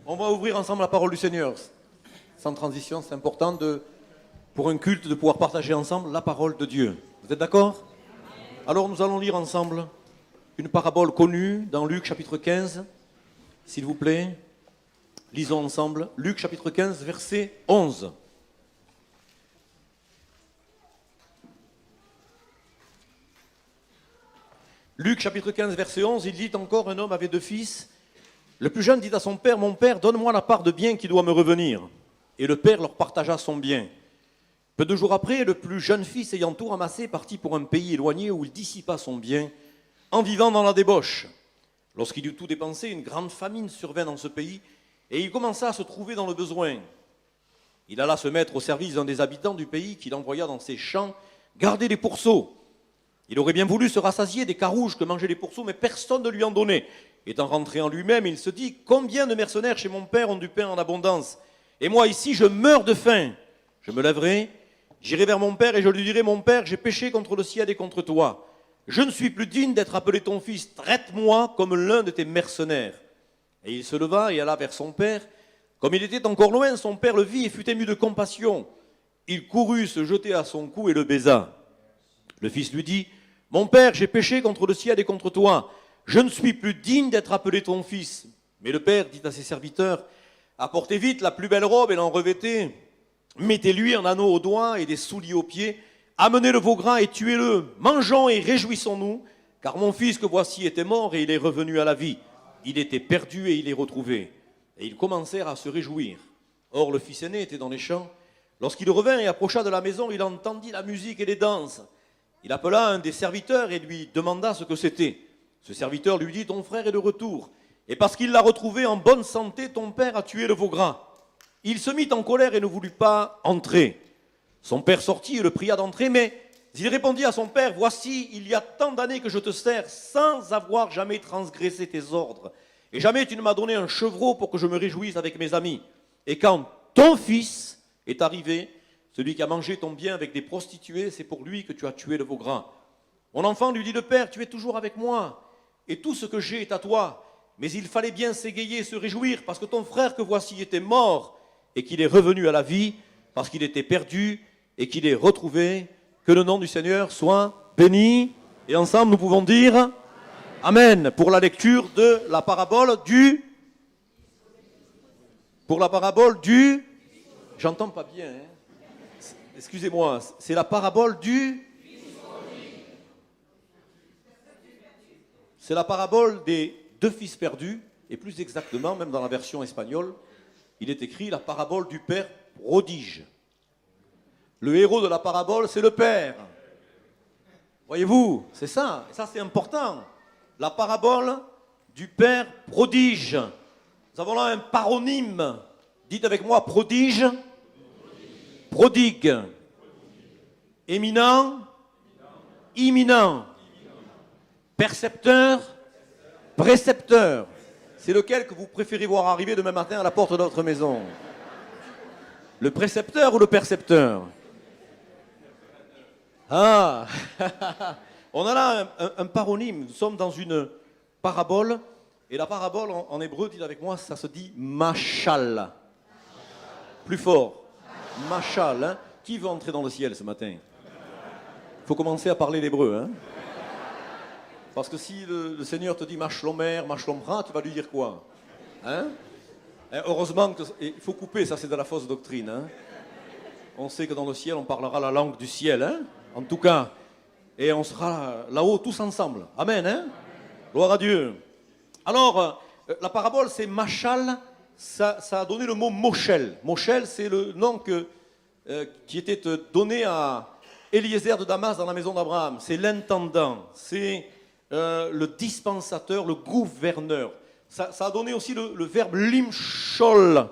On va ouvrir ensemble la parole du Seigneur. Sans transition, c'est important pour un culte de pouvoir partager ensemble la parole de Dieu. Vous êtes d'accord? Alors nous allons lire ensemble une parabole connue dans Luc chapitre 15. S'il vous plaît, lisons ensemble Luc chapitre 15, verset 11. Luc chapitre 15, verset 11, il dit encore: un homme avait 2 fils. Le plus jeune dit à son père: mon père, donne-moi la part de bien qui doit me revenir. Et le père leur partagea son bien. Peu de jours après, le plus jeune fils, ayant tout ramassé, partit pour un pays éloigné où il dissipa son bien en vivant dans la débauche. Lorsqu'il eut tout dépensé, une grande famine survint dans ce pays et il commença à se trouver dans le besoin. Il alla se mettre au service d'un des habitants du pays qu'il envoya dans ses champs garder les pourceaux. Il aurait bien voulu se rassasier des carouges que mangeaient les pourceaux, mais personne ne lui en donnait. Étant rentré en lui-même, il se dit: combien de mercenaires chez mon père ont du pain en abondance, et moi ici je meurs de faim. Je me lèverai, j'irai vers mon père et je lui dirai: mon père, j'ai péché contre le ciel et contre toi. Je ne suis plus digne d'être appelé ton fils, traite-moi comme l'un de tes mercenaires. Et il se leva et alla vers son père. Comme il était encore loin, son père le vit et fut ému de compassion. Il courut se jeter à son cou et le baisa. Le fils lui dit: mon père, j'ai péché contre le ciel et contre toi. Je ne suis plus digne d'être appelé ton fils. Mais le père dit à ses serviteurs: apportez vite la plus belle robe et l'en revêtez. Mettez-lui un anneau au doigt et des souliers aux pieds. Amenez le veau gras et tuez-le. Mangeons et réjouissons-nous, car mon fils que voici était mort et il est revenu à la vie. Il était perdu et il est retrouvé. Et ils commencèrent à se réjouir. Or le fils aîné était dans les champs. Lorsqu'il revint et approcha de la maison, il entendit la musique et les danses. Il appela un des serviteurs et lui demanda ce que c'était. Ce serviteur lui dit: ton frère est de retour, et parce qu'il l'a retrouvé en bonne santé, ton père a tué le veau gras. Il se mit en colère et ne voulut pas entrer. Son père sortit et le pria d'entrer, mais il répondit à son père: voici, il y a tant d'années que je te sers sans avoir jamais transgressé tes ordres, et jamais tu ne m'as donné un chevreau pour que je me réjouisse avec mes amis. Et quand ton fils est arrivé, celui qui a mangé ton bien avec des prostituées, c'est pour lui que tu as tué le veau gras. Mon enfant, lui dit le père, tu es toujours avec moi, et tout ce que j'ai est à toi. Mais il fallait bien s'égayer et se réjouir, parce que ton frère que voici était mort, et qu'il est revenu à la vie, parce qu'il était perdu, et qu'il est retrouvé. Que le nom du Seigneur soit béni. Et ensemble, nous pouvons dire Amen pour la lecture de la parabole du... Pour la parabole du... J'entends pas bien, hein. Excusez-moi, c'est la parabole du... C'est la parabole des 2 fils perdus, et plus exactement, même dans la version espagnole, il est écrit la parabole du père prodige. Le héros de la parabole, c'est le père. Voyez-vous, c'est ça, et ça c'est important. La parabole du père prodige. Nous avons là un paronyme. Dites avec moi: prodige, prodigue, éminent, imminent, percepteur, précepteur. C'est lequel que vous préférez voir arriver demain matin à la porte de votre maison? Le précepteur ou le percepteur? Ah, on a là un paronyme. Nous sommes dans une parabole. Et la parabole en hébreu, dites avec moi, ça se dit machal. Plus fort. Machal, hein? Qui veut entrer dans le ciel ce matin? Il faut commencer à parler l'hébreu, hein? Parce que si le Seigneur te dit machlomer, machlomra, tu vas lui dire quoi? Hein? Heureusement qu'il faut couper, ça c'est de la fausse doctrine, hein? On sait que dans le ciel, on parlera la langue du ciel, hein? En tout cas. Et on sera là-haut tous ensemble. Amen, hein? Gloire à Dieu. Alors, la parabole, c'est machal. Ça a donné le mot Moshel. Moshel, c'est le nom qui était donné à Eliezer de Damas dans la maison d'Abraham. C'est l'intendant, c'est le dispensateur, le gouverneur. Ça a donné aussi le verbe limshol,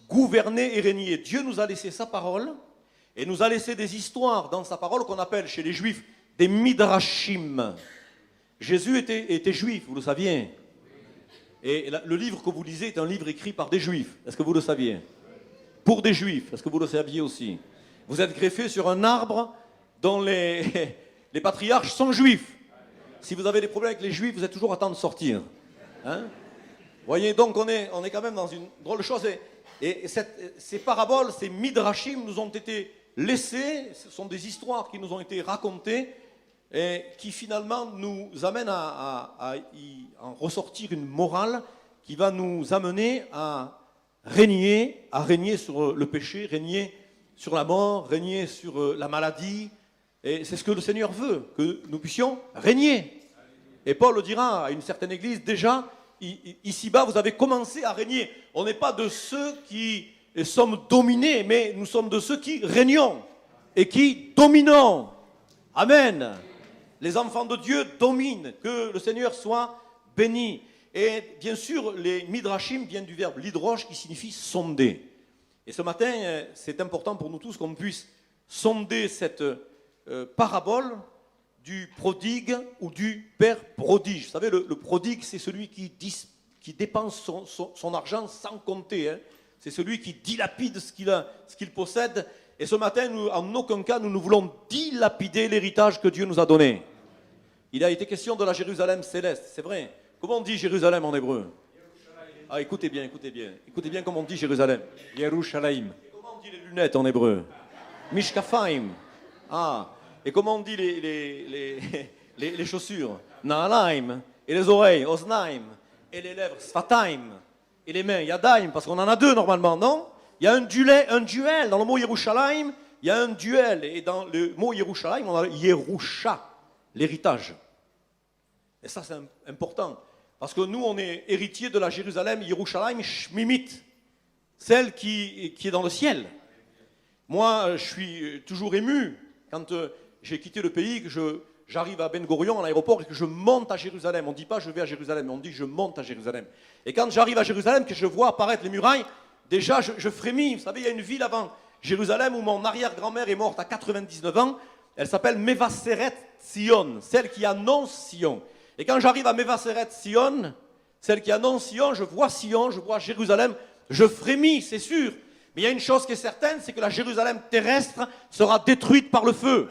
gouverner et régner. Dieu nous a laissé sa parole et nous a laissé des histoires dans sa parole qu'on appelle chez les Juifs des midrashim. Jésus était juif, vous le saviez. Et le livre que vous lisez est un livre écrit par des Juifs. Est-ce que vous le saviez? Pour des Juifs. Est-ce que vous le saviez aussi? Vous êtes greffé sur un arbre dont les patriarches sont juifs. Si vous avez des problèmes avec les Juifs, vous êtes toujours à temps de sortir. Hein? voyez, donc on est quand même dans une drôle de chose. Ces paraboles, ces midrashim nous ont été laissés, ce sont des histoires qui nous ont été racontées et qui finalement nous amènent à en ressortir une morale qui va nous amener à régner sur le péché, régner sur la mort, régner sur la maladie. Et c'est ce que le Seigneur veut, que nous puissions régner. Et Paul le dira à une certaine église, déjà, ici-bas, vous avez commencé à régner. On n'est pas de ceux qui sommes dominés, mais nous sommes de ceux qui régnons et qui dominons. Amen. Les enfants de Dieu dominent, que le Seigneur soit béni. Et bien sûr, les midrashim viennent du verbe lidrosh qui signifie sonder. Et ce matin, c'est important pour nous tous qu'on puisse sonder cette parabole du prodigue ou du père prodige. Vous savez, le prodigue, c'est celui qui dépense son argent sans compter. Hein. C'est celui qui dilapide ce qu'il possède. Et ce matin, en aucun cas, nous ne voulons dilapider l'héritage que Dieu nous a donné. Il a été question de la Jérusalem céleste, c'est vrai. Comment on dit Jérusalem en hébreu? Ah, écoutez bien. Écoutez bien comment on dit Jérusalem. Yerushalayim. Et comment on dit les lunettes en hébreu? Mishkafaim. Ah, et comment on dit les chaussures? Naalaim. Et les oreilles, Oznaim. Et les lèvres, Sfataim. Et les mains, Yadaim, parce qu'on en a deux normalement, non? Il y a un duel. Dans le mot Yerushalayim, il y a un duel. Et dans le mot Yerushalayim, on a Yerusha, l'héritage. Et ça, c'est important. Parce que nous, on est héritiers de la Jérusalem, Yerushalayim Shmimit, celle qui est dans le ciel. Moi, je suis toujours ému quand j'ai quitté le pays, que j'arrive à Ben Gurion, à l'aéroport, et que je monte à Jérusalem. On ne dit pas je vais à Jérusalem, on dit je monte à Jérusalem. Et quand j'arrive à Jérusalem, que je vois apparaître les murailles, déjà je frémis. Vous savez, il y a une ville avant Jérusalem où mon arrière-grand-mère est morte à 99 ans. Elle s'appelle Mevaseret Sion, celle qui annonce Sion. Et quand j'arrive à Mevaseret Sion, celle qui annonce Sion, je vois Jérusalem, je frémis, c'est sûr. Mais il y a une chose qui est certaine, c'est que la Jérusalem terrestre sera détruite par le feu.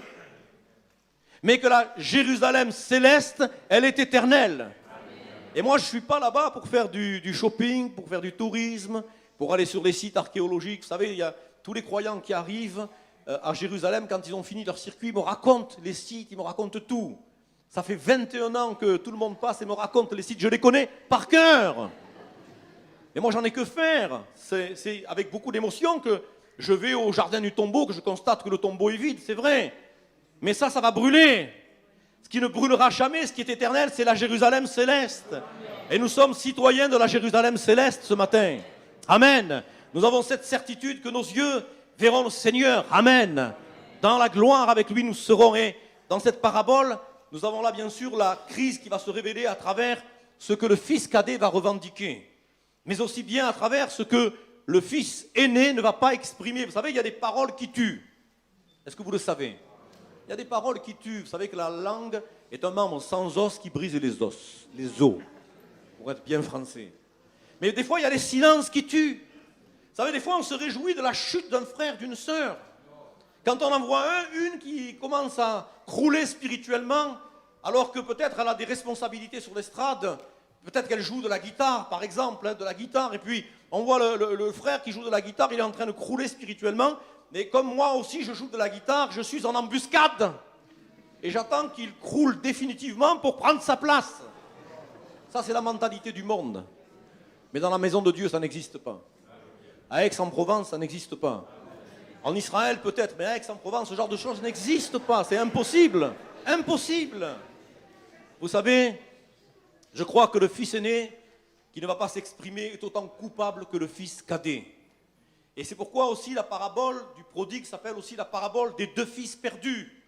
Mais que la Jérusalem céleste, elle est éternelle. Et moi, je ne suis pas là-bas pour faire du shopping, pour faire du tourisme, pour aller sur les sites archéologiques. Vous savez, il y a tous les croyants qui arrivent à Jérusalem, quand ils ont fini leur circuit, ils me racontent les sites, ils me racontent tout. Ça fait 21 ans que tout le monde passe et me raconte les sites, je les connais par cœur. Et moi, j'en ai que faire. C'est avec beaucoup d'émotion que je vais au jardin du tombeau, que je constate que le tombeau est vide, c'est vrai. Mais ça va brûler. Ce qui ne brûlera jamais, ce qui est éternel, c'est la Jérusalem céleste. Et nous sommes citoyens de la Jérusalem céleste ce matin. Amen. Nous avons cette certitude que nos yeux verront le Seigneur. Amen. Dans la gloire avec lui, nous serons. Et dans cette parabole, nous avons là bien sûr la crise qui va se révéler à travers ce que le fils cadet va revendiquer. Mais aussi bien à travers ce que le fils aîné ne va pas exprimer. Vous savez, il y a des paroles qui tuent. Est-ce que vous le savez? Il y a des paroles qui tuent. Vous savez que la langue est un membre sans os qui brise les os, pour être bien français. Mais des fois, il y a des silences qui tuent. Vous savez, des fois, on se réjouit de la chute d'un frère, d'une sœur. Quand on en voit une qui commence à crouler spirituellement, alors que peut-être elle a des responsabilités sur l'estrade, peut-être qu'elle joue de la guitare, par exemple, de la guitare, et puis on voit le frère qui joue de la guitare, il est en train de crouler spirituellement, mais comme moi aussi je joue de la guitare, je suis en embuscade. Et j'attends qu'il croule définitivement pour prendre sa place. Ça, c'est la mentalité du monde. Mais dans la maison de Dieu, ça n'existe pas. À Aix-en-Provence, ça n'existe pas. En Israël, peut-être, mais à Aix-en-Provence, ce genre de choses n'existe pas. C'est impossible. Impossible. Vous savez, je crois que le fils aîné, qui ne va pas s'exprimer, est autant coupable que le fils cadet. Et c'est pourquoi aussi la parabole du prodigue s'appelle aussi la parabole des deux fils perdus.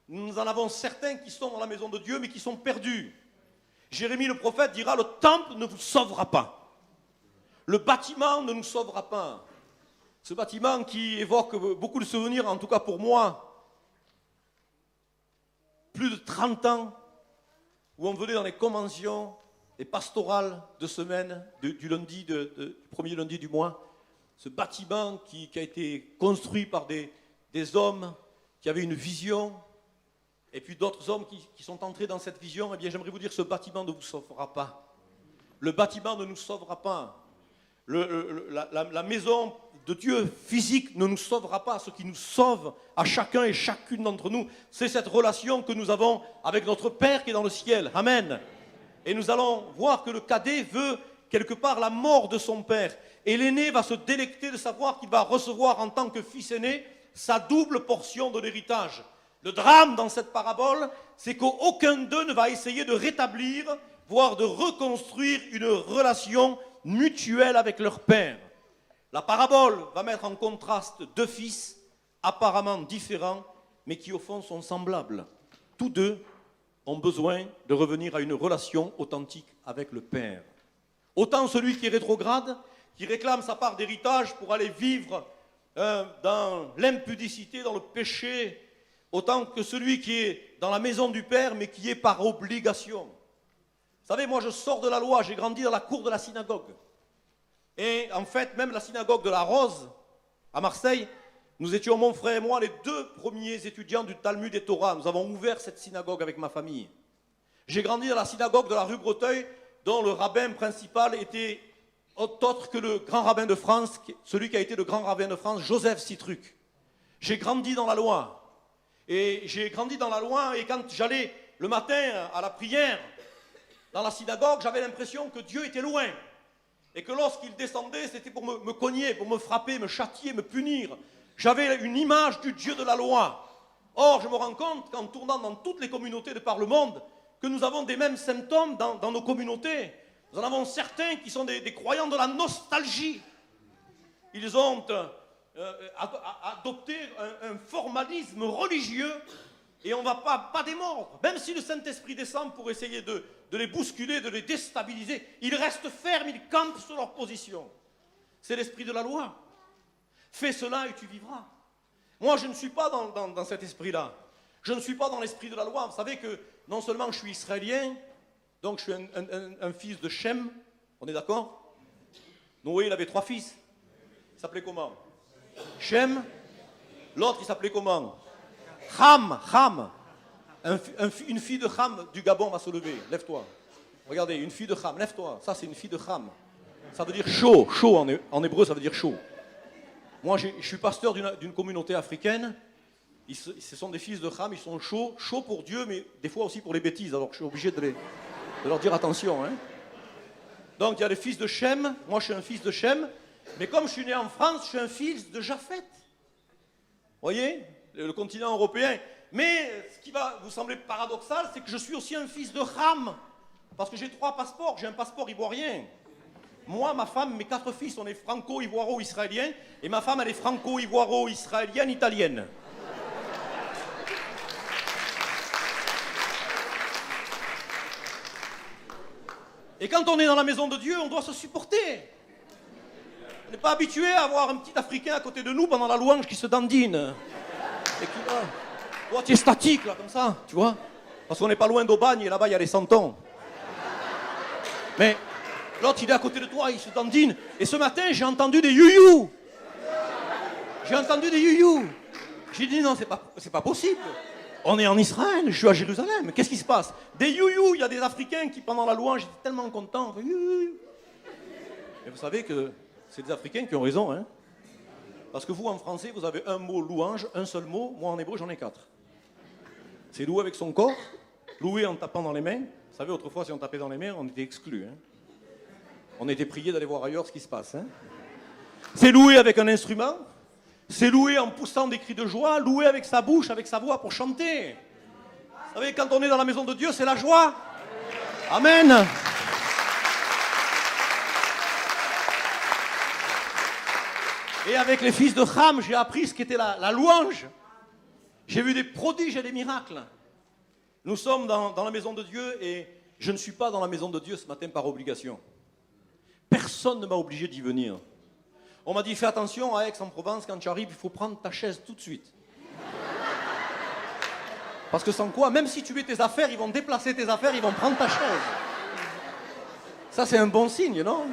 Nous en avons certains qui sont dans la maison de Dieu, mais qui sont perdus. Jérémie le prophète dira, le temple ne vous sauvera pas. Le bâtiment ne nous sauvera pas. Ce bâtiment qui évoque beaucoup de souvenirs, en tout cas pour moi. Plus de 30 ans, où on venait dans les conventions, les pastorales de semaine, du premier lundi du mois. Ce bâtiment qui a été construit par des hommes qui avaient une vision, et puis d'autres hommes qui sont entrés dans cette vision. Eh bien, j'aimerais vous dire, ce bâtiment ne vous sauvera pas. Le bâtiment ne nous sauvera pas. La maison de Dieu physique ne nous sauvera pas. Ce qui nous sauve à chacun et chacune d'entre nous, c'est cette relation que nous avons avec notre Père qui est dans le ciel. Amen. Et nous allons voir que le cadet veut quelque part la mort de son père. Et l'aîné va se délecter de savoir qu'il va recevoir en tant que fils aîné sa double portion de l'héritage. Le drame dans cette parabole, c'est qu'aucun d'eux ne va essayer de rétablir, voire de reconstruire une relation mutuelle avec leur père. La parabole va mettre en contraste deux fils apparemment différents, mais qui au fond sont semblables. Tous deux ont besoin de revenir à une relation authentique avec le père. Autant celui qui est rétrograde, qui réclame sa part d'héritage pour aller vivre dans l'impudicité, dans le péché, autant que celui qui est dans la maison du père, mais qui est par obligation. Vous savez, moi je sors de la loi, j'ai grandi dans la cour de la synagogue. Et en fait, même la synagogue de la Rose, à Marseille, nous étions, mon frère et moi, les deux premiers étudiants du Talmud et Torah. Nous avons ouvert cette synagogue avec ma famille. J'ai grandi dans la synagogue de la rue Breteuil, dont le rabbin principal était autre que le grand rabbin de France, celui qui a été le grand rabbin de France, Joseph Citruc. J'ai grandi dans la loi. Et j'ai grandi dans la loi, et quand j'allais le matin à la prière, dans la synagogue, j'avais l'impression que Dieu était loin. Et que lorsqu'il descendait, c'était pour me cogner, pour me frapper, me châtier, me punir. J'avais une image du Dieu de la loi. Or, je me rends compte qu'en tournant dans toutes les communautés de par le monde, que nous avons des mêmes symptômes dans nos communautés. Nous en avons certains qui sont des croyants de la nostalgie. Ils ont adopté un formalisme religieux et on ne va pas démordre. Même si le Saint-Esprit descend pour essayer de les bousculer, de les déstabiliser, ils restent fermes, ils campent sur leur position. C'est l'esprit de la loi. Fais cela et tu vivras. Moi, je ne suis pas dans cet esprit-là. Je ne suis pas dans l'esprit de la loi. Vous savez que non seulement je suis israélien, donc je suis un fils de Shem, on est d'accord? Noé, il avait 3 fils. Il s'appelait comment? Shem. L'autre, il s'appelait comment? Ham. Une fille de Ham du Gabon va se lever. Lève-toi. Regardez, une fille de Ham. Lève-toi. Ça, c'est une fille de Ham. Ça veut dire chaud. Chaud en hébreu, ça veut dire chaud. Moi, je suis pasteur d'une communauté africaine. Ce sont des fils de Ham. Ils sont chauds. Chauds pour Dieu, mais des fois aussi pour les bêtises. Alors je suis obligé de leur dire attention. Hein. Donc, il y a les fils de Shem. Moi, je suis un fils de Shem. Mais comme je suis né en France, je suis un fils de Japheth. Vous voyez, le continent européen. Mais ce qui va vous sembler paradoxal, c'est que je suis aussi un fils de Ham. Parce que j'ai 3 passeports. J'ai un passeport ivoirien. Moi, ma femme, mes 4 fils, on est franco-ivoiro-israéliens. Et ma femme, elle est franco-ivoiro-israélienne, italienne. Et quand on est dans la maison de Dieu, on doit se supporter. On n'est pas habitué à avoir un petit Africain à côté de nous pendant la louange qui se dandine. Et qui va... Toi, tu es statique, là, comme ça, tu vois. Parce qu'on n'est pas loin d'Aubagne, et là-bas, il y a les santons. Mais l'autre, il est à côté de toi, il se dandine. Et ce matin, j'ai entendu des you-you. J'ai dit, non, c'est pas possible. On est en Israël, je suis à Jérusalem. Qu'est-ce qui se passe? Des you-you, il y a des Africains qui, pendant la louange, étaient tellement contents. Et vous savez que c'est des Africains qui ont raison, hein. Parce que vous, en français, vous avez un mot louange, un seul mot. Moi, en hébreu, j'en ai 4. C'est louer avec son corps, louer en tapant dans les mains. Vous savez, autrefois, si on tapait dans les mains, on était exclus. Hein. On était priés d'aller voir ailleurs ce qui se passe. Hein. C'est louer avec un instrument. C'est louer en poussant des cris de joie. Louer avec sa bouche, avec sa voix pour chanter. Vous savez, quand on est dans la maison de Dieu, c'est la joie. Amen. Et avec les fils de Ham, j'ai appris ce qu'était la louange. J'ai vu des prodiges et des miracles. Nous sommes dans la maison de Dieu et je ne suis pas dans la maison de Dieu ce matin par obligation. Personne ne m'a obligé d'y venir. On m'a dit, fais attention à Aix-en-Provence, quand tu arrives, il faut prendre ta chaise tout de suite. Parce que sans quoi, même si tu mets tes affaires, ils vont déplacer tes affaires, ils vont prendre ta chaise. Ça, c'est un bon signe, non ?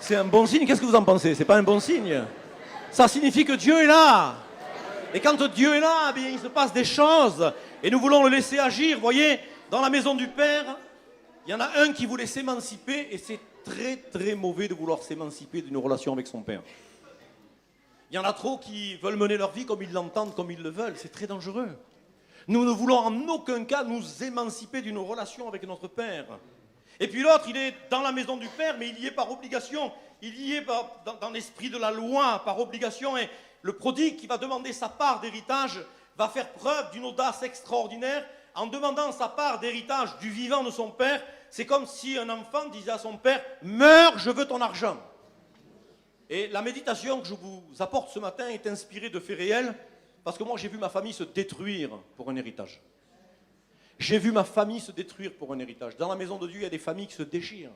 C'est un bon signe, qu'est-ce que vous en pensez? C'est pas un bon signe. Ça signifie que Dieu est là. Et quand Dieu est là, bien, il se passe des choses. Et nous voulons le laisser agir, voyez, dans la maison du Père. Il y en a un qui voulait s'émanciper et c'est très très mauvais de vouloir s'émanciper d'une relation avec son père. Il y en a trop qui veulent mener leur vie comme ils l'entendent, comme ils le veulent. C'est très dangereux. Nous ne voulons en aucun cas nous émanciper d'une relation avec notre père. Et puis l'autre, il est dans la maison du père, mais il y est par obligation. Il y est dans l'esprit de la loi, par obligation. Et le prodigue qui va demander sa part d'héritage va faire preuve d'une audace extraordinaire en demandant sa part d'héritage du vivant de son père. C'est comme si un enfant disait à son père « Meurs, je veux ton argent ». Et la méditation que je vous apporte ce matin est inspirée de faits réels, parce que moi j'ai vu ma famille se détruire pour un héritage. J'ai vu ma famille se détruire pour un héritage. Dans la maison de Dieu, il y a des familles qui se déchirent.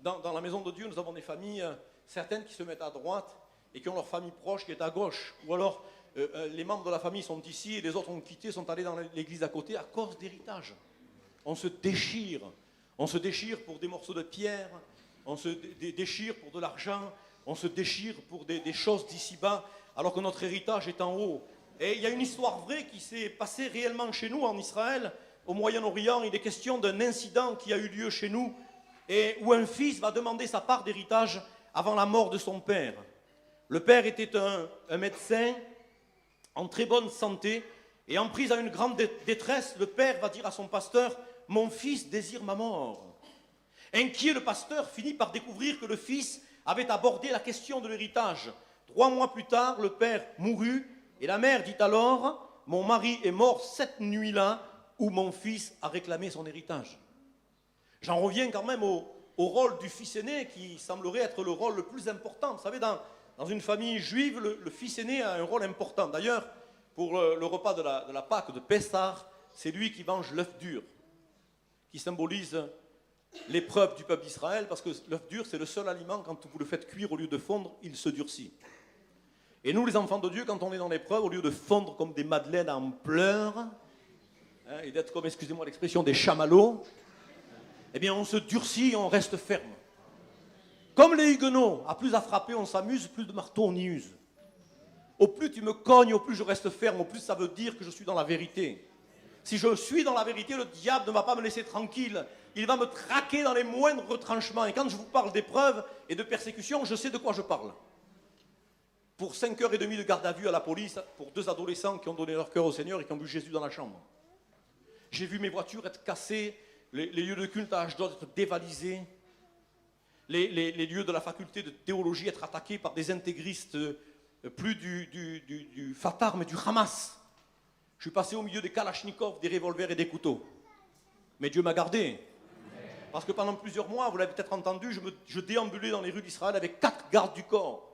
Dans la maison de Dieu, nous avons des familles, certaines qui se mettent à droite et qui ont leur famille proche qui est à gauche. Ou alors, les membres de la famille sont ici et les autres ont quitté, sont allés dans l'église à côté à cause d'héritage. On se déchire. On se déchire pour des morceaux de pierre, on se déchire pour de l'argent, on se déchire pour des choses d'ici-bas, alors que notre héritage est en haut. Et il y a une histoire vraie qui s'est passée réellement chez nous en Israël, au Moyen-Orient. Il est question d'un incident qui a eu lieu chez nous, et où un fils va demander sa part d'héritage avant la mort de son père. Le père était un médecin en très bonne santé, et en prise à une grande détresse, le père va dire à son pasteur « Mon fils désire ma mort ». Inquiet, le pasteur finit par découvrir que le fils avait abordé la question de l'héritage. 3 mois plus tard, le père mourut, et la mère dit alors « Mon mari est mort cette nuit-là où mon fils a réclamé son héritage ». J'en reviens quand même au rôle du fils aîné qui semblerait être le rôle le plus important. Vous savez, dans une famille juive, le fils aîné a un rôle important. D'ailleurs, pour le repas de la Pâque de Pessah, c'est lui qui mange l'œuf dur, qui symbolise l'épreuve du peuple d'Israël, parce que l'œuf dur, c'est le seul aliment, quand vous le faites cuire, au lieu de fondre, il se durcit. Et nous, les enfants de Dieu, quand on est dans l'épreuve, au lieu de fondre comme des madeleines en pleurs, hein, et d'être comme, excusez-moi l'expression, des chamallows, eh bien, on se durcit et on reste ferme. Comme les Huguenots, à plus à frapper, on s'amuse, plus de marteau, on y use. Au plus tu me cognes, au plus je reste ferme, au plus ça veut dire que je suis dans la vérité. Si je suis dans la vérité, le diable ne va pas me laisser tranquille. Il va me traquer dans les moindres retranchements. Et quand je vous parle d'épreuves et de persécutions, je sais de quoi je parle. Pour 5h30 de garde à vue à la police, pour 2 adolescents qui ont donné leur cœur au Seigneur et qui ont vu Jésus dans la chambre. J'ai vu mes voitures être cassées, les lieux de culte à Ashdod être dévalisés, les lieux de la faculté de théologie être attaqués par des intégristes, plus du Fatah, mais du Hamas. Je suis passé au milieu des kalachnikovs, des revolvers et des couteaux. Mais Dieu m'a gardé. Parce que pendant plusieurs mois, vous l'avez peut-être entendu, je déambulais dans les rues d'Israël avec 4 gardes du corps,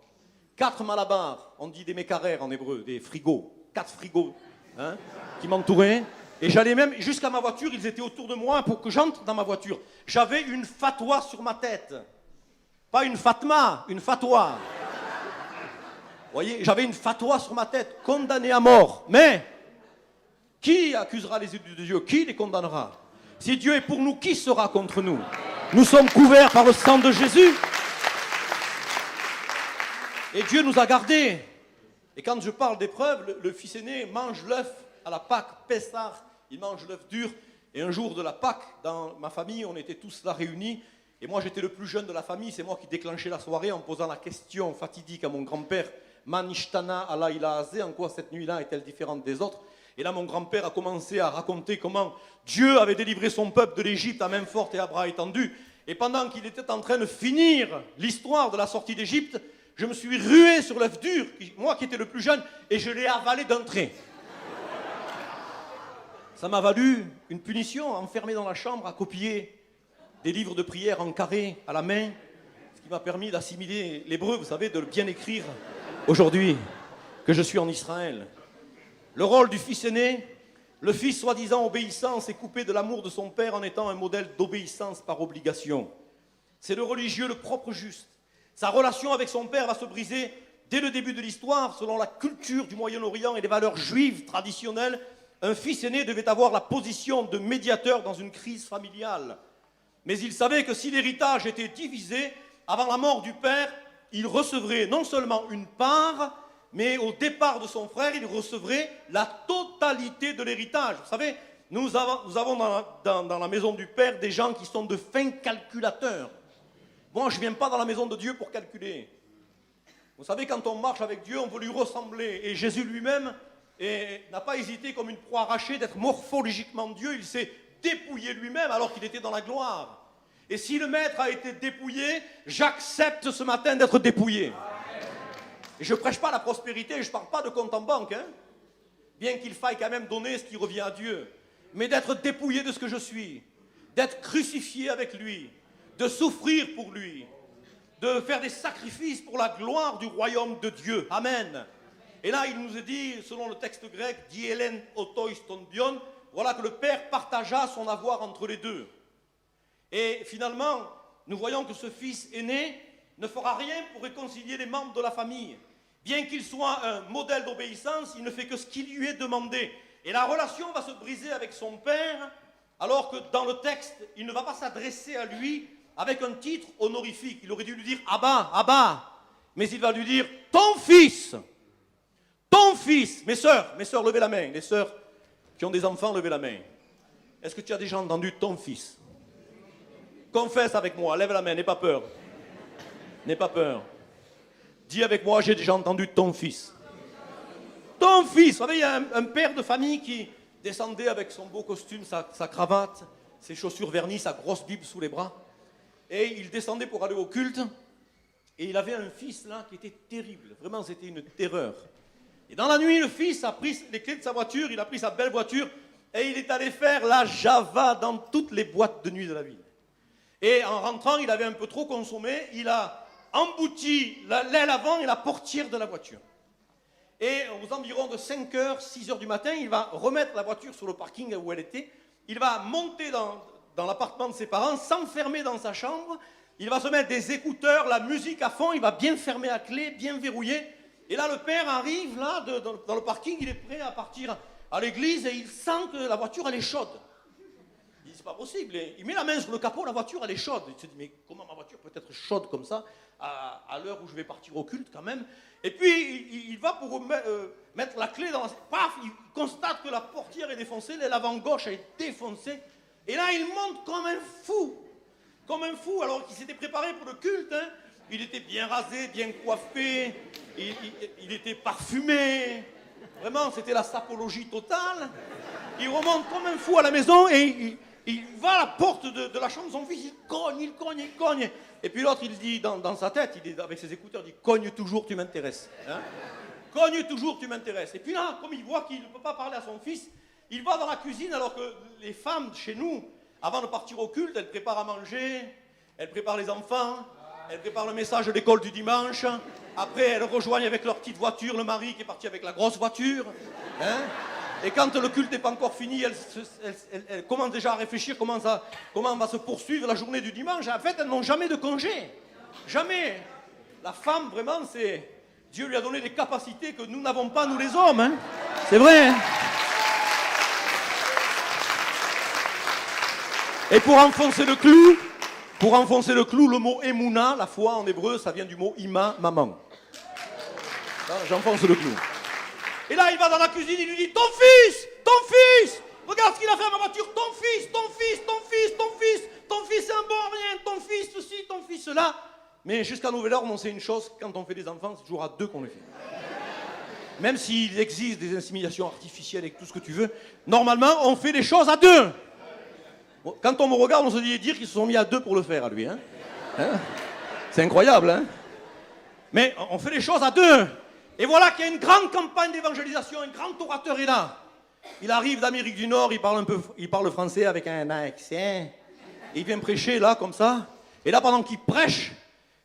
4 malabars, on dit des mécarères en hébreu, des frigos, 4 frigos, hein, qui m'entouraient. Et j'allais même jusqu'à ma voiture, ils étaient autour de moi pour que j'entre dans ma voiture. J'avais une fatwa sur ma tête. Pas une fatma, une fatwa. Vous voyez, j'avais une fatwa sur ma tête, condamné à mort. Mais qui accusera les élus de Dieu? Qui les condamnera? Si Dieu est pour nous, qui sera contre nous? Nous sommes couverts par le sang de Jésus. Et Dieu nous a gardés. Et quand je parle d'épreuve, le fils aîné mange l'œuf à la Pâque, Pessah, il mange l'œuf dur. Et un jour de la Pâque, dans ma famille, on était tous là réunis. Et moi, j'étais le plus jeune de la famille. C'est moi qui déclenchais la soirée en posant la question fatidique à mon grand-père. Manishtana ala ilaazé, en quoi cette nuit-là est-elle différente des autres? Et là, mon grand-père a commencé à raconter comment Dieu avait délivré son peuple de l'Égypte à main forte et à bras étendus. Et pendant qu'il était en train de finir l'histoire de la sortie d'Égypte, je me suis rué sur l'œuf dur, moi qui étais le plus jeune, et je l'ai avalé d'un trait. Ça m'a valu une punition, enfermé dans la chambre à copier des livres de prière en carré à la main, ce qui m'a permis d'assimiler l'hébreu, vous savez, de le bien écrire aujourd'hui que je suis en Israël. Le rôle du fils aîné, le fils soi-disant obéissant, s'est coupé de l'amour de son père en étant un modèle d'obéissance par obligation. C'est le religieux, le propre juste. Sa relation avec son père va se briser dès le début de l'histoire, selon la culture du Moyen-Orient et les valeurs juives traditionnelles. Un fils aîné devait avoir la position de médiateur dans une crise familiale. Mais il savait que si l'héritage était divisé, avant la mort du père, il recevrait non seulement une part, mais au départ de son frère, il recevrait la totalité de l'héritage. Vous savez, Nous avons dans la maison du Père des gens qui sont de fins calculateurs. Moi, je ne viens pas dans la maison de Dieu pour calculer. Vous savez, quand on marche avec Dieu, on veut lui ressembler. Et Jésus lui-même n'a pas hésité, comme une proie arrachée, d'être morphologiquement Dieu. Il s'est dépouillé lui-même alors qu'il était dans la gloire. Et si le Maître a été dépouillé, j'accepte ce matin d'être dépouillé. Et je ne prêche pas la prospérité, je ne parle pas de compte en banque, hein, bien qu'il faille quand même donner ce qui revient à Dieu. Mais d'être dépouillé de ce que je suis, d'être crucifié avec lui, de souffrir pour lui, de faire des sacrifices pour la gloire du royaume de Dieu. Amen. Et là, il nous est dit, selon le texte grec, Dielen otois ton bion, voilà que le Père partagea son avoir entre les deux. Et finalement, nous voyons que ce fils aîné ne fera rien pour réconcilier les membres de la famille. Bien qu'il soit un modèle d'obéissance, il ne fait que ce qui lui est demandé. Et la relation va se briser avec son père, alors que dans le texte, il ne va pas s'adresser à lui avec un titre honorifique. Il aurait dû lui dire « Abba, Abba », mais il va lui dire « Ton fils ». Ton fils. Mes sœurs, levez la main. Les sœurs qui ont des enfants, levez la main. Est-ce que tu as déjà entendu ton fils? Confesse avec moi, lève la main, n'aie pas peur. N'aie pas peur. Dis avec moi, j'ai déjà entendu ton fils. Ton fils. Vous savez, il y a un père de famille qui descendait avec son beau costume, sa cravate, ses chaussures vernies, sa grosse Bible sous les bras. Et il descendait pour aller au culte. Et il avait un fils là qui était terrible. Vraiment, c'était une terreur. Et dans la nuit, le fils a pris les clés de sa voiture, il a pris sa belle voiture et il est allé faire la Java dans toutes les boîtes de nuit de la ville. Et en rentrant, il avait un peu trop consommé, il a embouti l'aile avant et la portière de la voiture. Et aux environs de 5h, 6h du matin, il va remettre la voiture sur le parking où elle était, il va monter dans l'appartement de ses parents, s'enfermer dans sa chambre, il va se mettre des écouteurs, la musique à fond, il va bien fermer à clé, bien verrouiller. Et là, le père arrive là, dans le parking, il est prêt à partir à l'église et il sent que la voiture, elle est chaude. Il dit, c'est pas possible. Et il met la main sur le capot, la voiture, elle est chaude. Il se dit, mais comment ma voiture peut être chaude comme ça, à l'heure où je vais partir au culte quand même? Et puis, il va pour mettre la clé dans la... Paf, il constate que la portière est défoncée, l'avant gauche est défoncée. Et là, il monte comme un fou. Comme un fou, alors qu'il s'était préparé pour le culte, hein. Il était bien rasé, bien coiffé, il était parfumé. Vraiment, c'était la sapologie totale. Il remonte comme un fou à la maison et il va à la porte de la chambre de son fils, il cogne. Et puis l'autre, il dit dans sa tête, il est avec ses écouteurs, il dit « Cogne toujours, tu m'intéresses. Hein » Cogne toujours, tu m'intéresses. Et puis là, comme il voit qu'il ne peut pas parler à son fils, il va dans la cuisine alors que les femmes chez nous, avant de partir au culte, elles préparent à manger, elles préparent les enfants, elles préparent le message de l'école du dimanche. Après, elles rejoignent avec leur petite voiture le mari qui est parti avec la grosse voiture. Hein. Et quand le culte n'est pas encore fini, elles commencent déjà à réfléchir comment va se poursuivre la journée du dimanche. En fait, elles n'ont jamais de congé. Jamais. La femme, vraiment, Dieu lui a donné des capacités que nous n'avons pas, nous les hommes. Hein. C'est vrai. Hein. Et pour enfoncer le clou, le mot émouna, la foi en hébreu, ça vient du mot ima, maman. J'enfonce le clou. Et là, il va dans la cuisine, il lui dit, ton fils, regarde ce qu'il a fait à ma voiture, ton fils, c'est un bon à rien, ton fils ceci, ton fils cela. Mais jusqu'à nouvel ordre, on sait une chose, quand on fait des enfants, c'est toujours à deux qu'on les fait. Même s'il existe des inséminations artificielles et tout ce que tu veux, normalement, on fait les choses à deux. Quand on me regarde, on se dit dire qu'ils se sont mis à deux pour le faire, à lui. Hein. C'est incroyable, hein. Mais on fait les choses à deux. Et voilà qu'il y a une grande campagne d'évangélisation, un grand orateur est là. Il arrive d'Amérique du Nord, il parle français avec un accent. Il vient prêcher là, comme ça. Et là, pendant qu'il prêche,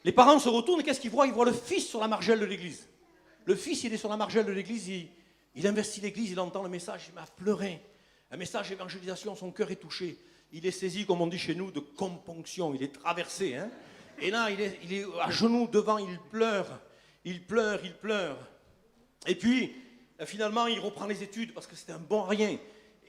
les parents se retournent et qu'est-ce qu'ils voient? Ils voient le fils sur la margelle de l'église. Le fils, il est sur la margelle de l'église, il investit l'église, il entend le message, il m'a pleuré. Un message d'évangélisation, son cœur est touché. Il est saisi, comme on dit chez nous, de componction. Il est traversé. Hein. Et là, il est à genoux devant, il pleure. Et puis, finalement, il reprend les études parce que c'était un bon rien. Et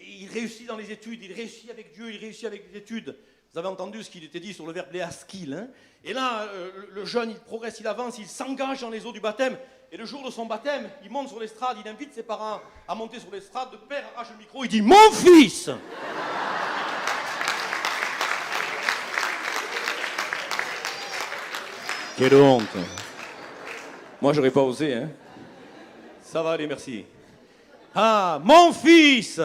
il réussit dans les études, il réussit avec Dieu, il réussit avec les études. Vous avez entendu ce qu'il était dit sur le verbe léaskil. Hein, et là, le jeune, il progresse, il avance, il s'engage dans les eaux du baptême. Et le jour de son baptême, il monte sur l'estrade, il invite ses parents à monter sur l'estrade. Le père arrache le micro, il dit « Mon fils !» Quelle honte. Moi, j'aurais pas osé, hein. Ça va aller, merci. Ah, mon fils.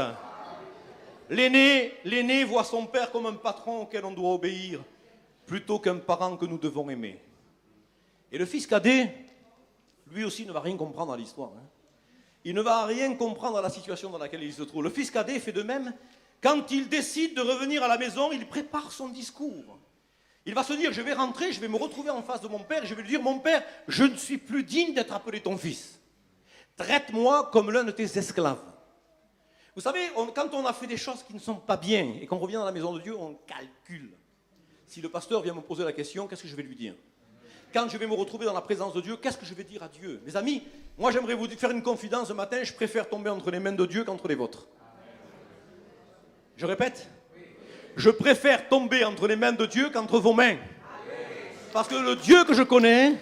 L'aîné voit son père comme un patron auquel on doit obéir, plutôt qu'un parent que nous devons aimer. Et le fils cadet, lui aussi ne va rien comprendre à l'histoire. Hein. Il ne va rien comprendre à la situation dans laquelle il se trouve. Le fils cadet fait de même. Quand il décide de revenir à la maison, il prépare son discours. Il va se dire, je vais rentrer, je vais me retrouver en face de mon père, et je vais lui dire, mon père, je ne suis plus digne d'être appelé ton fils. Traite-moi comme l'un de tes esclaves. Vous savez, quand on a fait des choses qui ne sont pas bien, et qu'on revient dans la maison de Dieu, on calcule. Si le pasteur vient me poser la question, qu'est-ce que je vais lui dire? Quand je vais me retrouver dans la présence de Dieu, qu'est-ce que je vais dire à Dieu? Mes amis, moi j'aimerais vous faire une confidence ce matin, je préfère tomber entre les mains de Dieu qu'entre les vôtres. Je répète? Je préfère tomber entre les mains de Dieu qu'entre vos mains. Parce que le Dieu que je connais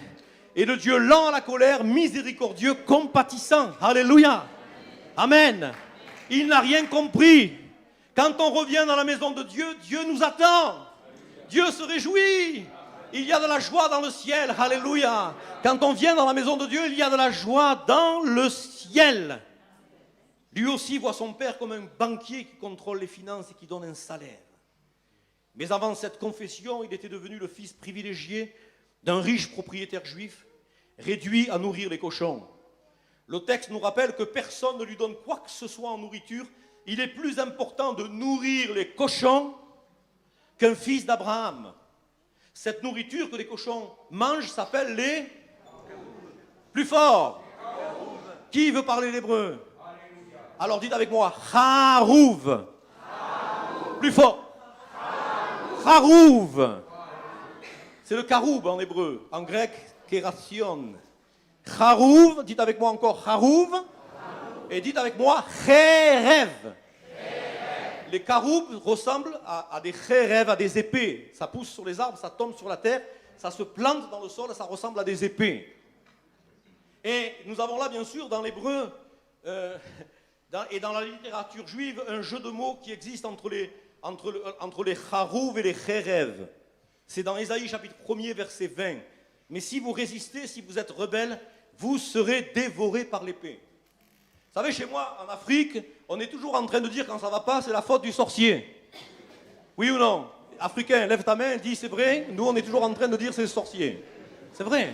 est le Dieu lent à la colère, miséricordieux, compatissant. Alléluia. Amen. Il n'a rien compris. Quand on revient dans la maison de Dieu, Dieu nous attend. Dieu se réjouit. Il y a de la joie dans le ciel. Alléluia. Quand on vient dans la maison de Dieu, il y a de la joie dans le ciel. Lui aussi voit son père comme un banquier qui contrôle les finances et qui donne un salaire. Mais avant cette confession, il était devenu le fils privilégié d'un riche propriétaire juif, réduit à nourrir les cochons. Le texte nous rappelle que personne ne lui donne quoi que ce soit en nourriture. Il est plus important de nourrir les cochons qu'un fils d'Abraham. Cette nourriture que les cochons mangent s'appelle les... Plus fort. Qui veut parler l'hébreu? Alors dites avec moi, Harouv. Plus fort. Harouv. C'est le karoub en hébreu, en grec, kération. Harouv, dites avec moi encore Harouv. Et dites avec moi Cherev. Les karoubs ressemblent à des cherev, à des épées. Ça pousse sur les arbres, ça tombe sur la terre, ça se plante dans le sol, ça ressemble à des épées. Et nous avons là, bien sûr, dans l'hébreu et dans la littérature juive, un jeu de mots qui existe entre les Harouv et les Cherev. C'est dans Ésaïe chapitre 1er, verset 20. Mais si vous résistez, si vous êtes rebelle, vous serez dévorés par l'épée. Vous savez, chez moi, en Afrique, on est toujours en train de dire quand ça ne va pas, c'est la faute du sorcier. Oui ou non? Africain, lève ta main, dis c'est vrai. Nous, on est toujours en train de dire c'est le sorcier. C'est vrai.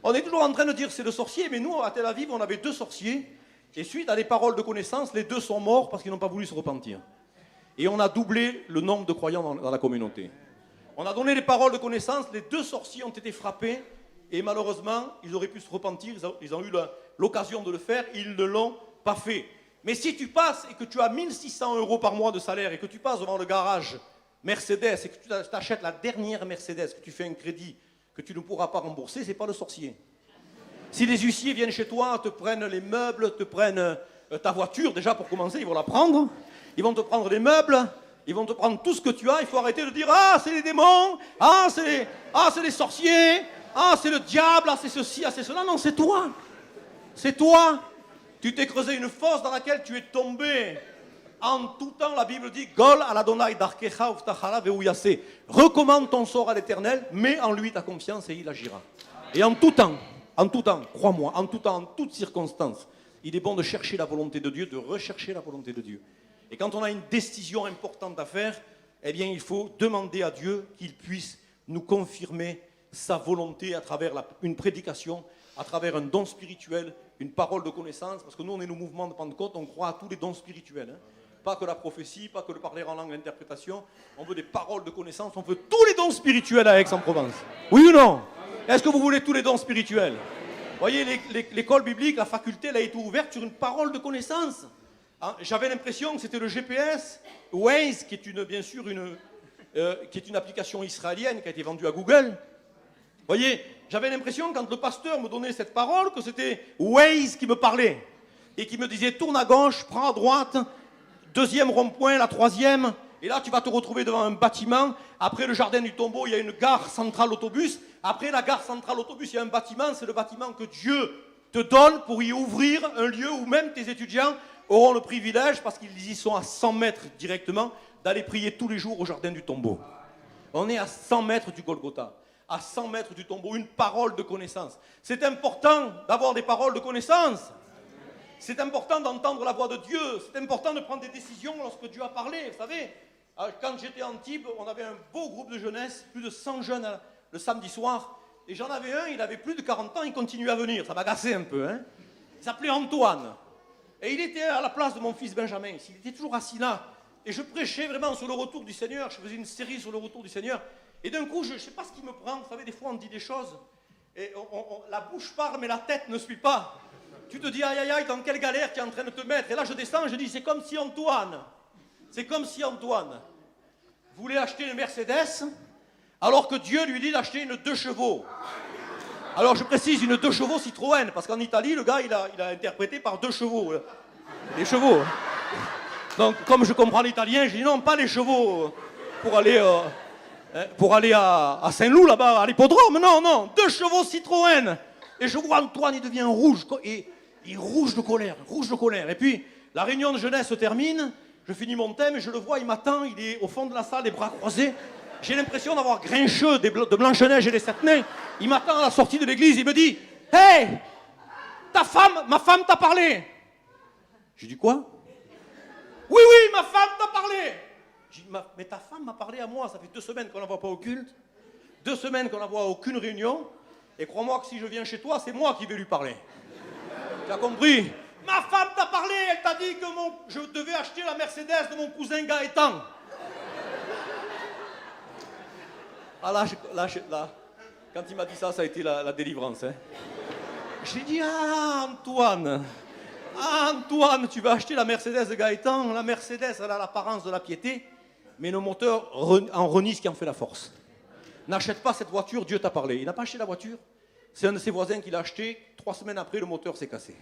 On est toujours en train de dire c'est le sorcier, mais nous, à Tel Aviv, on avait 2 sorciers. Et suite à des paroles de connaissance, les 2 sont morts parce qu'ils n'ont pas voulu se repentir. Et on a doublé le nombre de croyants dans la communauté. On a donné les paroles de connaissance, les 2 sorciers ont été frappés, et malheureusement, ils auraient pu se repentir, ils ont eu l'occasion de le faire, ils ne l'ont pas fait. Mais si tu passes et que tu as 1 600 € par mois de salaire, et que tu passes devant le garage Mercedes, et que tu t'achètes la dernière Mercedes, que tu fais un crédit, que tu ne pourras pas rembourser, c'est pas le sorcier. Si les huissiers viennent chez toi, te prennent les meubles, te prennent ta voiture, déjà pour commencer, ils vont la prendre. Ils vont te prendre les meubles, ils vont te prendre tout ce que tu as. Il faut arrêter de dire « Ah, c'est les démons, ah, c'est les sorciers, ah, c'est le diable, ah, c'est ceci, ah, c'est cela. » Non, c'est toi. C'est toi. Tu t'es creusé une fosse dans laquelle tu es tombé. En tout temps, la Bible dit « Gol al Adonai darkecha uftachala veouyase » Recommande ton sort à l'Éternel, mets en lui ta confiance et il agira. Et en tout temps, crois-moi, en tout temps, en toutes circonstances, il est bon de chercher la volonté de Dieu, de rechercher la volonté de Dieu. Et quand on a une décision importante à faire, eh bien, il faut demander à Dieu qu'il puisse nous confirmer sa volonté à travers une prédication, à travers un don spirituel, une parole de connaissance. Parce que nous, on est le mouvement de Pentecôte, on croit à tous les dons spirituels. Hein. Pas que la prophétie, pas que le parler en langue, l'interprétation. On veut des paroles de connaissance, on veut tous les dons spirituels à Aix-en-Provence. Oui ou non? Est-ce que vous voulez tous les dons spirituels? Vous voyez, l'école biblique, la faculté, elle a été ouverte sur une parole de connaissance. J'avais l'impression que c'était le GPS, Waze, qui est bien sûr une application israélienne qui a été vendue à Google. Vous voyez, j'avais l'impression quand le pasteur me donnait cette parole que c'était Waze qui me parlait et qui me disait tourne à gauche, prends à droite, 2e rond-point, la 3e, Et là, tu vas te retrouver devant un bâtiment. Après le jardin du tombeau, il y a une gare centrale autobus. Après la gare centrale autobus, il y a un bâtiment. C'est le bâtiment que Dieu te donne pour y ouvrir un lieu où même tes étudiants auront le privilège, parce qu'ils y sont à 100 mètres directement, d'aller prier tous les jours au jardin du tombeau. On est à 100 mètres du Golgotha, à 100 mètres du tombeau, une parole de connaissance. C'est important d'avoir des paroles de connaissance. C'est important d'entendre la voix de Dieu. C'est important de prendre des décisions lorsque Dieu a parlé. Vous savez, quand j'étais à Antibes, on avait un beau groupe de jeunesse, plus de 100 jeunes le samedi soir. Et j'en avais un, il avait plus de 40 ans, il continuait à venir. Ça m'agaçait un peu. Il s'appelait Antoine. Et il était à la place de mon fils Benjamin. Il était toujours assis là. Et je prêchais vraiment sur le retour du Seigneur. Je faisais une série sur le retour du Seigneur. Et d'un coup, je ne sais pas ce qui me prend. Vous savez, des fois, on dit des choses. Et la bouche parle, mais la tête ne suit pas. Tu te dis, aïe, aïe, aïe, dans quelle galère tu es en train de te mettre. Et là, je descends, je dis, c'est comme si Antoine voulait acheter une Mercedes, alors que Dieu lui dit d'acheter une 2 chevaux. Alors, je précise, une 2 chevaux Citroën, parce qu'en Italie, le gars, il a interprété par 2 chevaux. Les chevaux. Donc, comme je comprends l'italien, je dis, non, pas les chevaux pour aller à Saint-Loup, là-bas, à l'hippodrome. Non, 2 chevaux Citroën. Et je vois Antoine, il devient rouge, et il rouge de colère. Et puis, la réunion de jeunesse se termine, je finis mon thème, et je le vois, il m'attend, il est au fond de la salle, les bras croisés. J'ai l'impression d'avoir Grincheux de Blanche-Neige et les 7 nains. Il m'attend à la sortie de l'église, il me dit, « Hey, ma femme t'a parlé !» Je dis, « Quoi ?»« Oui, ma femme t'a parlé !» Je dis, « Mais ta femme m'a parlé à moi, ça fait 2 semaines qu'on ne la voit pas au culte, 2 semaines qu'on ne la voit à aucune réunion, et crois-moi que si je viens chez toi, c'est moi qui vais lui parler. » Tu as compris? Ma femme t'a parlé, elle t'a dit que je devais acheter la Mercedes de mon cousin Gaëtan. Ah là, quand il m'a dit ça, ça a été la délivrance. J'ai dit, Antoine, tu vas acheter la Mercedes de Gaëtan. La Mercedes, elle a l'apparence de la piété, mais le moteur en renie ce qui en fait la force. N'achète pas cette voiture, Dieu t'a parlé. Il n'a pas acheté la voiture. C'est un de ses voisins qui l'a acheté. 3 semaines après, le moteur s'est cassé.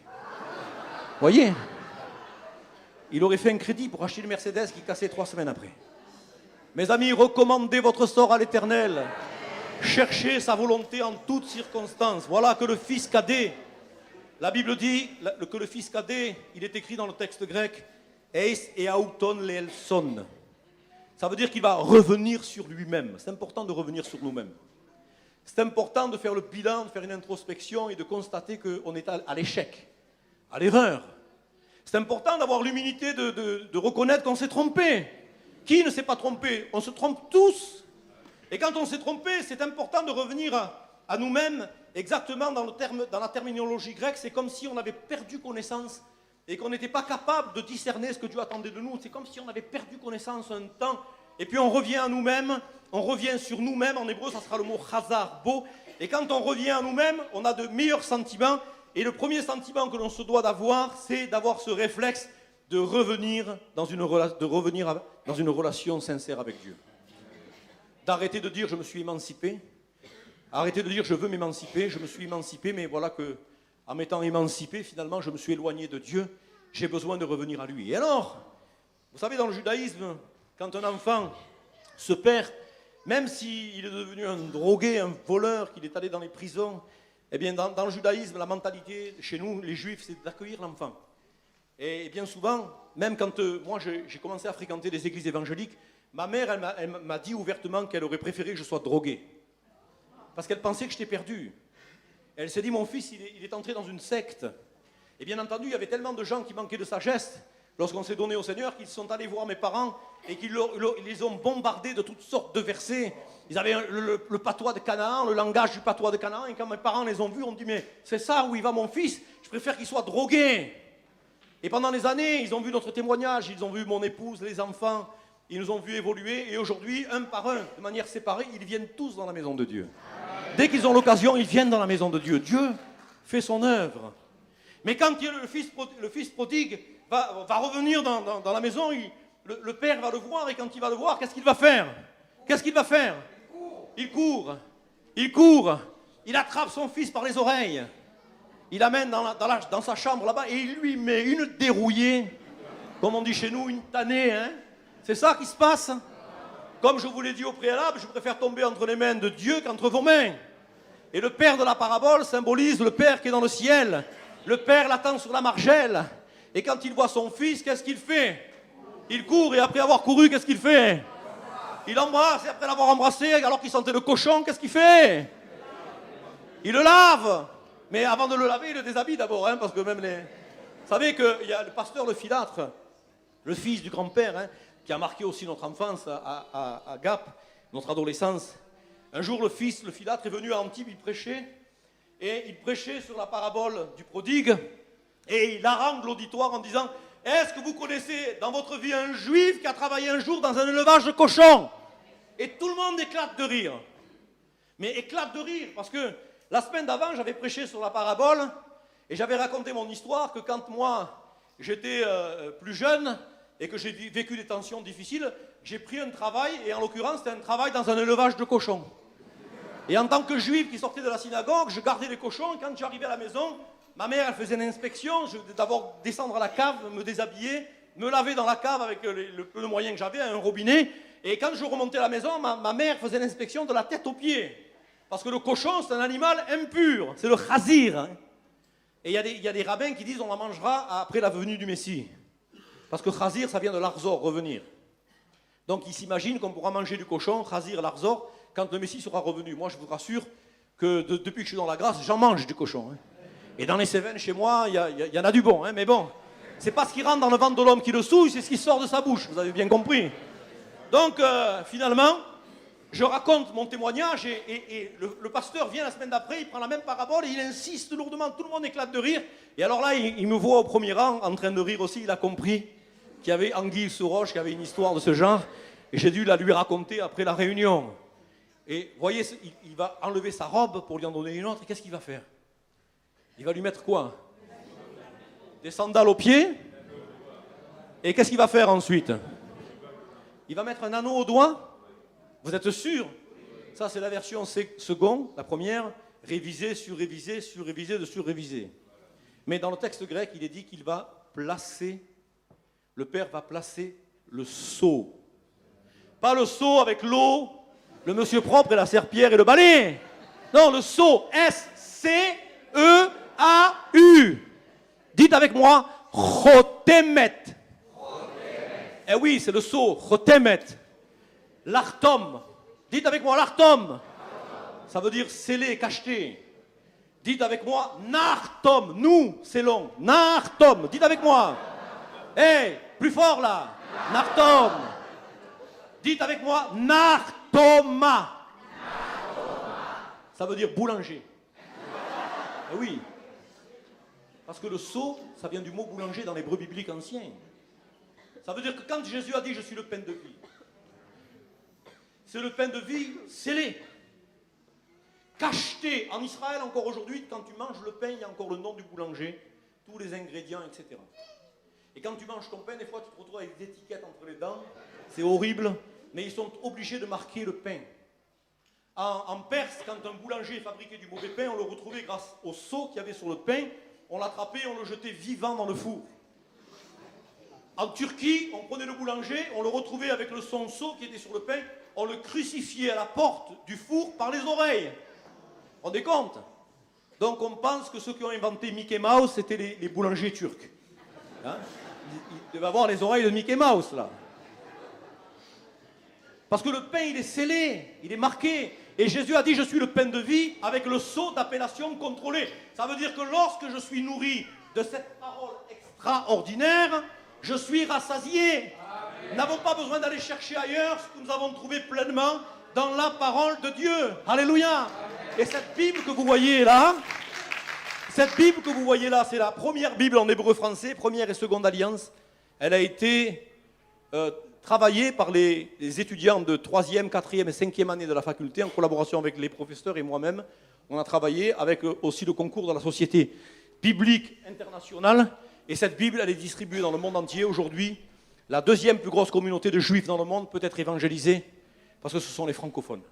Voyez, il aurait fait un crédit pour acheter une Mercedes qui cassait 3 semaines après. Mes amis, recommandez votre sort à l'Éternel. Cherchez sa volonté en toutes circonstances. Voilà que le fils cadet, la Bible dit que le fils cadet, il est écrit dans le texte grec, eis et auton leelson. Ça veut dire qu'il va revenir sur lui-même. C'est important de revenir sur nous-mêmes. C'est important de faire le bilan, de faire une introspection et de constater qu'on est à l'échec, à l'erreur. C'est important d'avoir l'humilité de reconnaître qu'on s'est trompé. Qui ne s'est pas trompé? On se trompe tous. Et quand on s'est trompé, c'est important de revenir à nous-mêmes, exactement dans la terminologie grecque. C'est comme si on avait perdu connaissance et qu'on n'était pas capable de discerner ce que Dieu attendait de nous. C'est comme si on avait perdu connaissance un temps. Et puis on revient à nous-mêmes, on revient sur nous-mêmes. En hébreu, ça sera le mot chazar, beau. Et quand on revient à nous-mêmes, on a de meilleurs sentiments. Et le premier sentiment que l'on se doit d'avoir, c'est d'avoir ce réflexe de revenir dans une relation sincère avec Dieu. D'arrêter de dire je me suis émancipé, arrêter de dire je veux m'émanciper, je me suis émancipé, mais voilà que, en m'étant émancipé, finalement je me suis éloigné de Dieu, j'ai besoin de revenir à lui. Et alors, vous savez, dans le judaïsme, quand un enfant se perd, même s'il est devenu un drogué, un voleur, qu'il est allé dans les prisons, eh bien dans le judaïsme, la mentalité chez nous, les juifs, c'est d'accueillir l'enfant. Et bien souvent, même quand moi j'ai commencé à fréquenter des églises évangéliques, ma mère, elle m'a dit ouvertement qu'elle aurait préféré que je sois drogué. Parce qu'elle pensait que j'étais perdu. Elle s'est dit, mon fils, il est entré dans une secte. Et bien entendu, il y avait tellement de gens qui manquaient de sagesse lorsqu'on s'est donné au Seigneur qu'ils sont allés voir mes parents et qu'ils les ont bombardés de toutes sortes de versets. Ils avaient le patois de Canaan, le langage du patois de Canaan. Et quand mes parents les ont vus, on dit, mais c'est ça où il va mon fils? Je préfère qu'il soit drogué. Et pendant des années, ils ont vu notre témoignage, ils ont vu mon épouse, les enfants, ils nous ont vu évoluer. Et aujourd'hui, un par un, de manière séparée, ils viennent tous dans la maison de Dieu. Dès qu'ils ont l'occasion, ils viennent dans la maison de Dieu. Dieu fait son œuvre. Mais quand le fils prodigue va revenir dans la maison, le père va le voir, et quand il va le voir, qu'est-ce qu'il va faire? Il court. Il attrape son fils par les oreilles. Il l'amène dans sa chambre là-bas et il lui met une dérouillée, comme on dit chez nous, une tannée, C'est ça qui se passe? Comme je vous l'ai dit au préalable, je préfère tomber entre les mains de Dieu qu'entre vos mains. Et le père de la parabole symbolise le père qui est dans le ciel. Le père l'attend sur la margelle. Et quand il voit son fils, qu'est-ce qu'il fait? Il court, et après avoir couru, qu'est-ce qu'il fait? Il l'embrasse, et après l'avoir embrassé, alors qu'il sentait le cochon, qu'est-ce qu'il fait? Il le lave. Mais avant de le laver, il le déshabille d'abord, hein, parce que même les... Vous savez qu'il y a le pasteur Le Filâtre, le fils du grand-père, hein, qui a marqué aussi notre enfance à Gap, notre adolescence. Un jour, le fils, le Filâtre, est venu à Antibes, il prêchait, et il prêchait sur la parabole du prodigue, et il harangue l'auditoire en disant: est-ce que vous connaissez dans votre vie un juif qui a travaillé un jour dans un élevage de cochons? Et tout le monde éclate de rire. Mais éclate de rire, parce que la semaine d'avant, j'avais prêché sur la parabole, et j'avais raconté mon histoire, que quand moi, j'étais plus jeune, et que j'ai vécu des tensions difficiles, j'ai pris un travail, et en l'occurrence, c'était un travail dans un élevage de cochons. Et en tant que juif qui sortait de la synagogue, je gardais les cochons, et quand j'arrivais à la maison, ma mère, elle faisait une inspection, je devais d'abord descendre à la cave, me déshabiller, me laver dans la cave avec le peu de moyens que j'avais, un robinet, et quand je remontais à la maison, ma mère faisait l'inspection de la tête aux pieds. Parce que le cochon, c'est un animal impur, c'est le chazir. Hein. Et il y a des rabbins qui disent on la mangera après la venue du Messie. Parce que chazir, ça vient de l'arzor, revenir. Donc ils s'imaginent qu'on pourra manger du cochon, chazir, l'arzor, quand le Messie sera revenu. Moi, je vous rassure que depuis que je suis dans la grâce, j'en mange du cochon. Hein. Et dans les Cévennes, chez moi, il y en a du bon. Hein, mais bon, c'est pas ce qui rentre dans le ventre de l'homme qui le souille, c'est ce qui sort de sa bouche. Vous avez bien compris. Donc, finalement, je raconte mon témoignage et le pasteur vient la semaine d'après, il prend la même parabole et il insiste lourdement. Tout le monde éclate de rire. Et alors là, il me voit au premier rang, en train de rire aussi. Il a compris qu'il y avait Anguille sous roche, qu'il y avait une histoire de ce genre. Et j'ai dû la lui raconter après la réunion. Et vous voyez, il va enlever sa robe pour lui en donner une autre. Et qu'est-ce qu'il va faire? Il va lui mettre quoi? Des sandales aux pieds. Et qu'est-ce qu'il va faire ensuite? Il va mettre un anneau au doigt. Vous êtes sûr? Ça, c'est la version seconde, la première. Réviser, surréviser, surréviser, de surréviser. Mais dans le texte grec, il est dit qu'il va placer, le Père va placer le sceau. Pas le seau avec l'eau, le monsieur propre et la serpillière et le balai. Non, le sceau. S-C-E-A-U. Dites avec moi, chotemet. Eh oui, c'est le sceau, chotemet. L'artom. Dites avec moi, l'artom. Ça veut dire scellé, cacheté. Dites avec moi, nartom. Nous, c'est long. Nartom. Dites avec moi. Hey, plus fort là. Nartom. Dites avec moi, nartoma. Ça veut dire boulanger. Eh oui. Parce que le sceau, ça vient du mot boulanger dans l'hébreu biblique ancien. Ça veut dire que quand Jésus a dit « Je suis le pain de vie », c'est le pain de vie scellé, cacheté. En Israël, encore aujourd'hui, quand tu manges le pain, il y a encore le nom du boulanger, tous les ingrédients, etc. Et quand tu manges ton pain, des fois, tu te retrouves avec des étiquettes entre les dents. C'est horrible, mais ils sont obligés de marquer le pain. En Perse, quand un boulanger fabriquait du mauvais pain, on le retrouvait grâce au seau qu'il y avait sur le pain. On l'attrapait et on le jetait vivant dans le four. En Turquie, on prenait le boulanger, on le retrouvait avec le son seau qui était sur le pain, on le crucifiait à la porte du four par les oreilles. Vous vous rendez compte? Donc on pense que ceux qui ont inventé Mickey Mouse, c'était les boulangers turcs. Hein? Ils devaient avoir les oreilles de Mickey Mouse, là. Parce que le pain, il est scellé, il est marqué. Et Jésus a dit, je suis le pain de vie, avec le sceau d'appellation contrôlée. Ça veut dire que lorsque je suis nourri de cette parole extraordinaire, je suis rassasié. Nous n'avons pas besoin d'aller chercher ailleurs ce que nous avons trouvé pleinement dans la parole de Dieu. Alléluia. Et cette Bible que vous voyez là, c'est la première Bible en hébreu français, première et seconde alliance. Elle a été travaillée par les étudiants de 3e, 4e et 5e année de la faculté en collaboration avec les professeurs et moi-même. On a travaillé avec aussi le concours de la Société biblique internationale. Et cette Bible, elle est distribuée dans le monde entier. Aujourd'hui, la deuxième plus grosse communauté de juifs dans le monde peut être évangélisée parce que ce sont les francophones.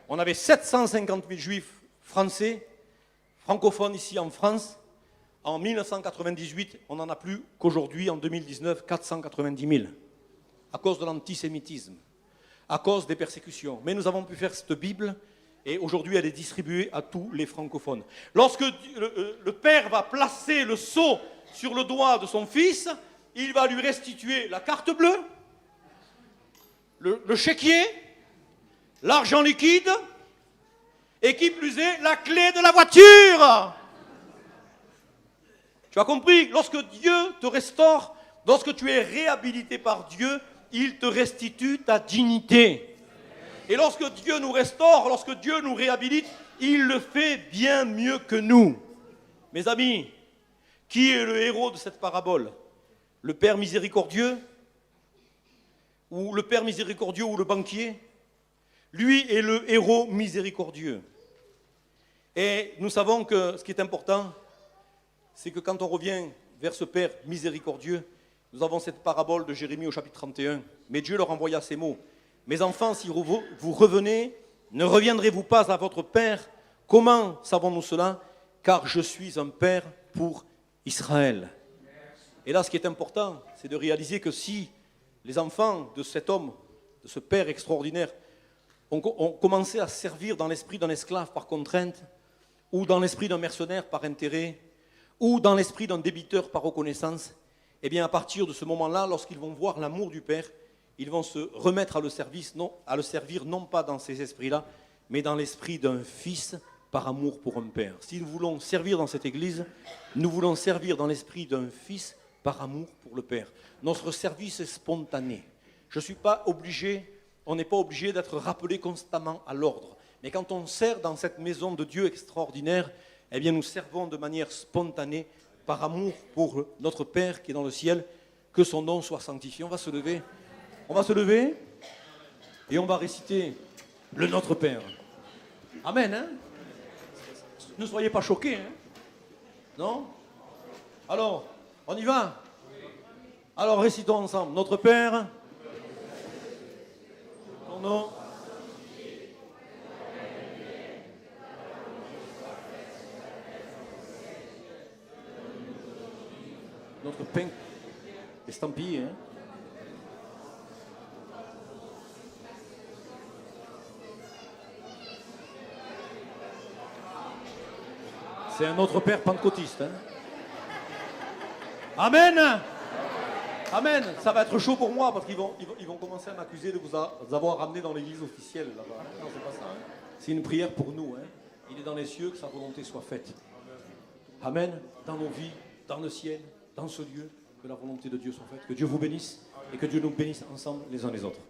On avait 750 000 juifs français, francophones ici en France. En 1998, on n'en a plus qu'aujourd'hui, en 2019, 490 000. à cause de l'antisémitisme, à cause des persécutions. Mais nous avons pu faire cette Bible et aujourd'hui elle est distribuée à tous les francophones. Lorsque le père va placer le sceau sur le doigt de son fils, il va lui restituer la carte bleue, le chéquier, l'argent liquide et qui plus est, la clé de la voiture. Tu as compris? Lorsque Dieu te restaure, lorsque tu es réhabilité par Dieu, il te restitue ta dignité. Et lorsque Dieu nous restaure, lorsque Dieu nous réhabilite, il le fait bien mieux que nous. Mes amis, qui est le héros de cette parabole? Le Père miséricordieux? Ou le Père miséricordieux ou le banquier? Lui est le héros miséricordieux. Et nous savons que ce qui est important, c'est que quand on revient vers ce Père miséricordieux, nous avons cette parabole de Jérémie au chapitre 31. Mais Dieu leur envoya ces mots. Mes enfants, si vous revenez, ne reviendrez-vous pas à votre Père? Comment savons-nous cela? Car je suis un Père pour Israël. Et là, ce qui est important, c'est de réaliser que si les enfants de cet homme, de ce Père extraordinaire, ont commencé à servir dans l'esprit d'un esclave par contrainte, ou dans l'esprit d'un mercenaire par intérêt, ou dans l'esprit d'un débiteur par reconnaissance, eh bien à partir de ce moment-là, lorsqu'ils vont voir l'amour du Père, ils vont se remettre à le servir non pas dans ces esprits-là, mais dans l'esprit d'un fils par amour pour un Père. Si nous voulons servir dans cette Église, nous voulons servir dans l'esprit d'un fils par amour pour le Père. Notre service est spontané. On n'est pas obligé d'être rappelé constamment à l'ordre. Mais quand on sert dans cette maison de Dieu extraordinaire, eh bien nous servons de manière spontanée, par amour pour notre Père qui est dans le ciel, que son nom soit sanctifié. On va se lever et on va réciter le Notre Père. Amen, hein? Ne soyez pas choqués, hein? Non? Alors, on y va? Alors récitons ensemble. Notre Père, ton nom, notre pain estampillé, hein? C'est un autre Père pentecôtiste, hein? Amen! Amen! Ça va être chaud pour moi parce qu'ils vont commencer à m'accuser de vous avoir ramené dans l'église officielle là-bas. Non, c'est pas ça, hein? C'est une prière pour nous, hein? Il est dans les cieux, que sa volonté soit faite. Amen. Dans nos vies, dans le ciel, dans ce lieu, que la volonté de Dieu soit faite. Que Dieu vous bénisse et que Dieu nous bénisse ensemble les uns les autres.